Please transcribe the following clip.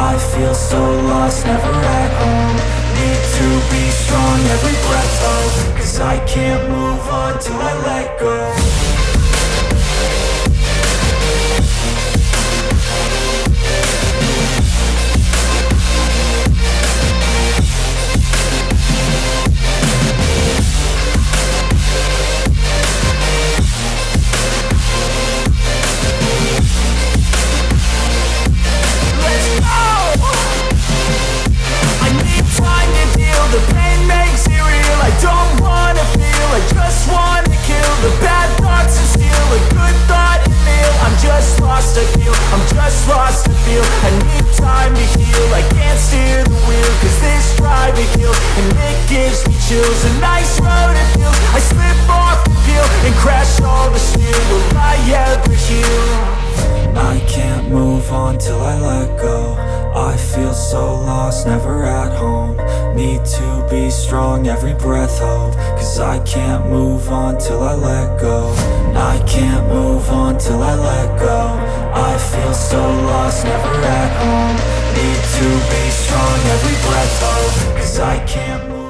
I feel so lost, never at home. Need to be strong, every breath hold. Cause I can't move on till I let go. The pain makes it real. I don't wanna feel, I just wanna kill the bad thoughts and steal a good thought and feel. I'm just lost, I feel, I'm just lost to feel. I need time to heal, I can't steer the wheel. Cause this drive it kills, and it gives me chills. A nice road it feels, I slip off the peel and crash all the steel. Will I ever heal? I can't move on till I let go. I feel so lost, never at home. Need to be strong, every breath hold. Cause I can't move on till I let go. I can't move on till I let go. I feel so lost, never at home. Need to be strong, every breath hold. Cause I can't move